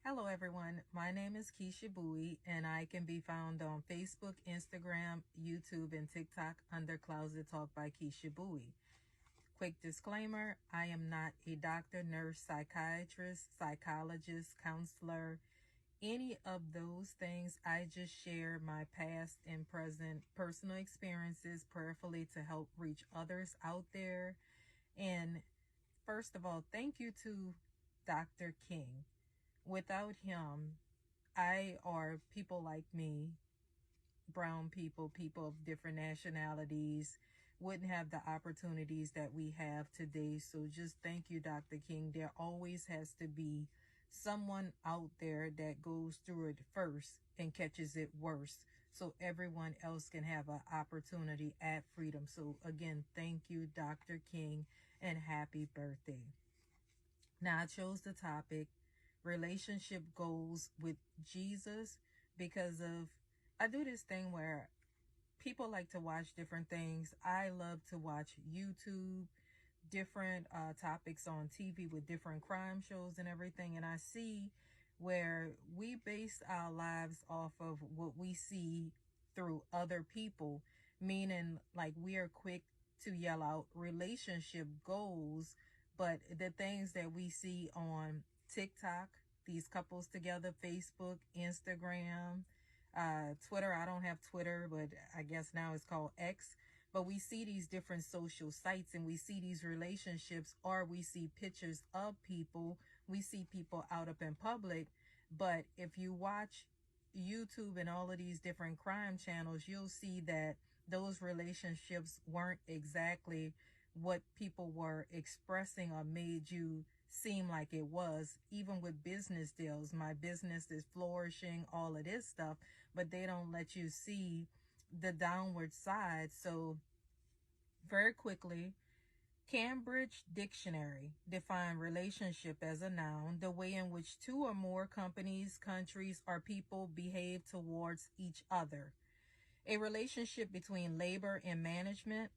Hello, everyone. My name is Keisha Bowie, and I can be found on Facebook, Instagram, YouTube, and TikTok under Closet Talk by Keisha Bowie. Quick disclaimer, I am not a doctor, nurse, psychiatrist, psychologist, counselor, any of those things. I just share my past and present personal experiences prayerfully to help reach others out there. And first of all, thank you to Dr. King. Without him, I or people like me, brown people, people of different nationalities, wouldn't have the opportunities that we have today. So just thank you, Dr. King. There always has to be someone out there that goes through it first and catches it worse, so everyone else can have an opportunity at freedom. So again, thank you, Dr. King, and happy birthday. Now, I chose the topic relationship goals with Jesus because I do this thing where people like to watch different things. I love to watch YouTube, different topics on TV with different crime shows and everything. And I see where we base our lives off of what we see through other people, meaning like we are quick to yell out relationship goals, but the things that we see on TikTok, these couples together, Facebook, Instagram, Twitter. I don't have Twitter, but I guess now it's called X. But we see these different social sites and we see these relationships, or we see pictures of people. We see people out up in public. But if you watch YouTube and all of these different crime channels, you'll see that those relationships weren't exactly what people were expressing or made you seem like it was. Even with business deals, my business is flourishing, all of this stuff, but they don't let you see the downward side. So very quickly, Cambridge Dictionary defined relationship as a noun, the way in which two or more companies, countries, or people behave towards each other. A relationship between labor and management,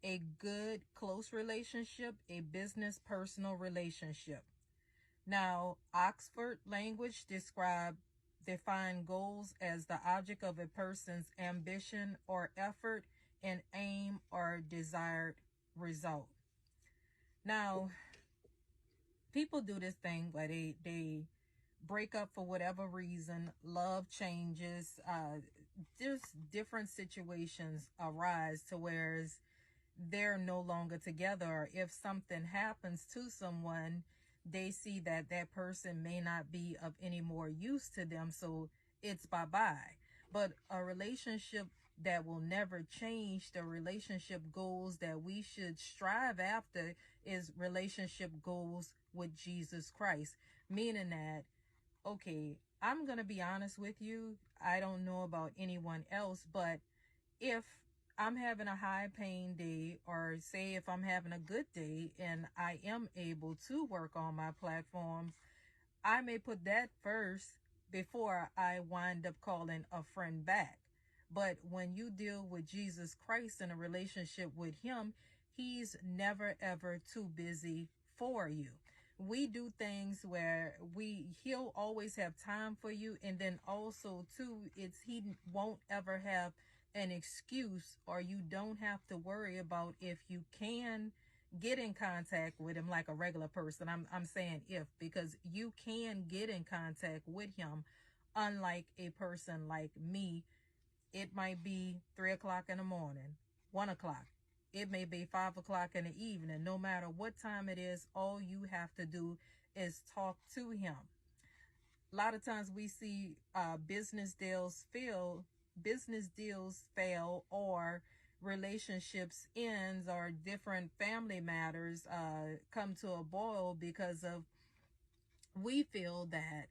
a good, close relationship, a business personal relationship. Now, Oxford language define goals as the object of a person's ambition or effort, and aim or desired result. Now, people do this thing where they break up for whatever reason, love changes, just different situations arise to whereas they're no longer together, or if something happens to someone, they see that that person may not be of any more use to them, so it's bye-bye. But a relationship that will never change, the relationship goals that we should strive after, is relationship goals with Jesus Christ. Meaning that, okay, I'm going to be honest with you, I don't know about anyone else, but if I'm having a high paying day, or say if I'm having a good day and I am able to work on my platforms, I may put that first before I wind up calling a friend back. But when you deal with Jesus Christ in a relationship with him, he's never ever too busy for you. We do things where he'll always have time for you, and then also too, he won't ever have an excuse, or you don't have to worry about if you can get in contact with him like a regular person. I'm saying if, because you can get in contact with him, unlike a person like me. It might be 3 o'clock in the morning, 1 o'clock. It may be 5 o'clock in the evening. No matter what time it is, all you have to do is talk to him. A lot of times we see business deals fail, or relationships ends, or different family matters come to a boil because of, we feel that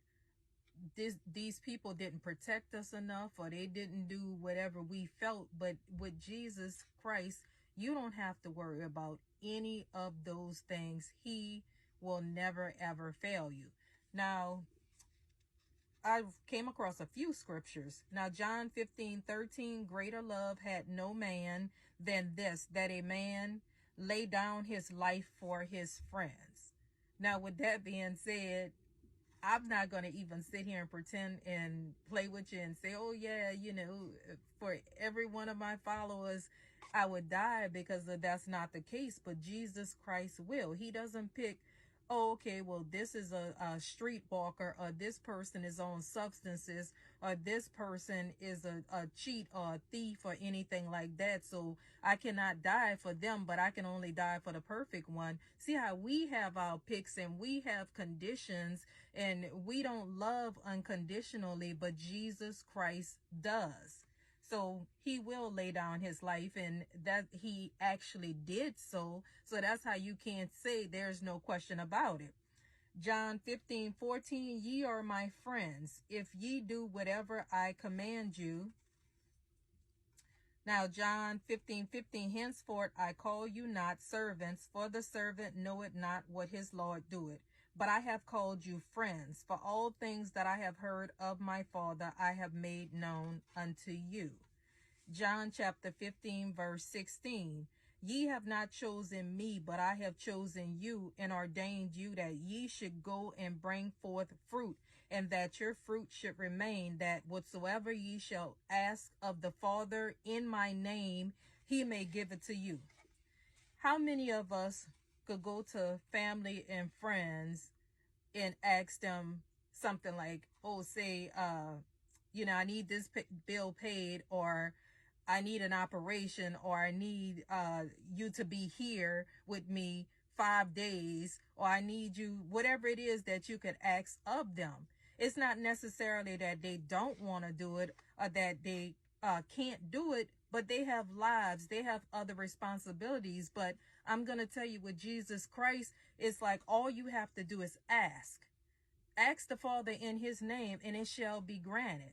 these people didn't protect us enough, or they didn't do whatever we felt. But with Jesus Christ, you don't have to worry about any of those things. He will never ever fail you. Now, I came across a few scriptures. Now, John 15:13, greater love had no man than this, that a man lay down his life for his friends. Now, with that being said, I'm not going to even sit here and pretend and play with you and say, oh, yeah, for every one of my followers, I would die, because that's not the case. But Jesus Christ will. He doesn't pick, oh, okay, well, this is a streetwalker, or this person is on substances, or this person is a cheat or a thief or anything like that. So I cannot die for them, but I can only die for the perfect one. See how we have our picks and we have conditions, and we don't love unconditionally, but Jesus Christ does. So he will lay down his life, and that he actually did so. So that's how you can't say there's no question about it. John 15:14, ye are my friends, if ye do whatever I command you. Now John 15:15, henceforth I call you not servants, for the servant knoweth not what his Lord doeth. But I have called you friends, for all things that I have heard of my Father I have made known unto you. John chapter 15, verse 16. Ye have not chosen me, but I have chosen you and ordained you that ye should go and bring forth fruit, and that your fruit should remain, that whatsoever ye shall ask of the Father in my name, he may give it to you. How many of us could go to family and friends and ask them something like, oh, say, I need this bill paid, or I need an operation, or I need you to be here with me 5 days, or I need you, whatever it is that you could ask of them. It's not necessarily that they don't want to do it, or that they can't do it, but they have lives, they have other responsibilities. But I'm going to tell you, with Jesus Christ, it's like all you have to do is ask. Ask the Father in his name, and it shall be granted.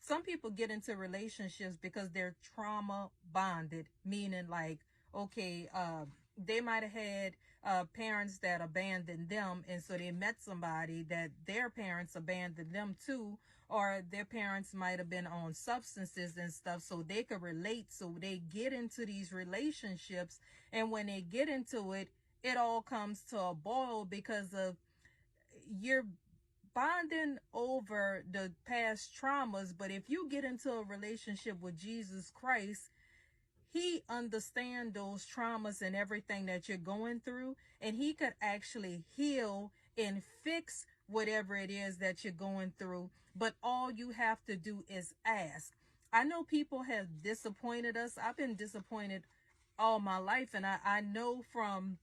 Some people get into relationships because they're trauma bonded, meaning like, okay, they might have had parents that abandoned them, and so they met somebody that their parents abandoned them too, or their parents might have been on substances and stuff, so they could relate. So they get into these relationships, and when they get into it, it all comes to a boil, because of you're bonding over the past traumas. But if you get into a relationship with Jesus Christ, he understands those traumas and everything that you're going through, and he could actually heal and fix whatever it is that you're going through. But all you have to do is ask. I know people have disappointed us. I've been disappointed all my life, and I know from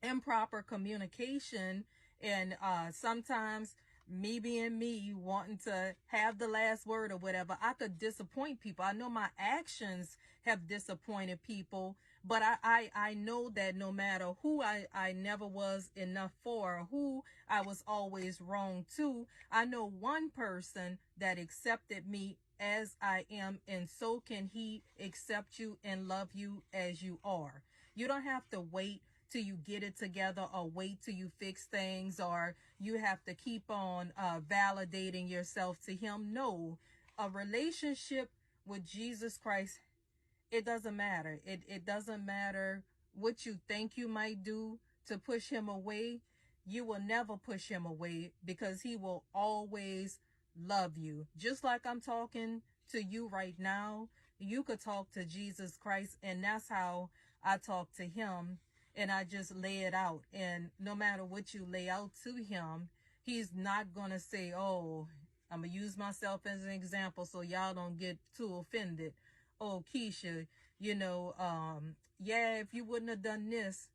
improper communication, and sometimes me being me, wanting to have the last word or whatever, I could disappoint people. I know my actions have disappointed people, but I know that no matter who I never was enough for, or who I was always wrong to, I know one person that accepted me as I am, and so can he accept you and love you as you are. You don't have to wait till you get it together, or wait till you fix things, or you have to keep on validating yourself to him. No, a relationship with Jesus Christ, it doesn't matter. It doesn't matter what you think you might do to push him away. You will never push him away, because he will always love you. Just like I'm talking to you right now, you could talk to Jesus Christ, and that's how I talk to him. And I just lay it out. And no matter what you lay out to him, he's not going to say, oh, I'm going to use myself as an example so y'all don't get too offended. Oh, Keisha, yeah, if you wouldn't have done this,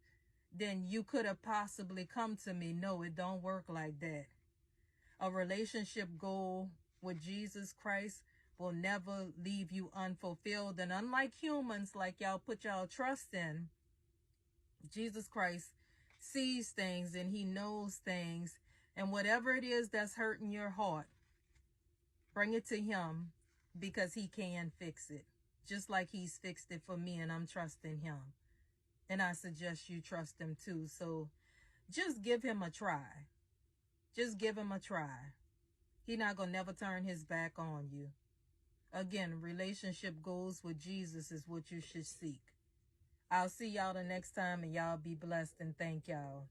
then you could have possibly come to me. No, it don't work like that. A relationship goal with Jesus Christ will never leave you unfulfilled. And unlike humans, like y'all put y'all trust in, Jesus Christ sees things and he knows things. And whatever it is that's hurting your heart, bring it to him, because he can fix it. Just like he's fixed it for me, and I'm trusting him. And I suggest you trust him too. So just give him a try. Just give him a try. He's not going to never turn his back on you. Again, relationship goals with Jesus is what you should seek. I'll see y'all the next time, and y'all be blessed, and thank y'all.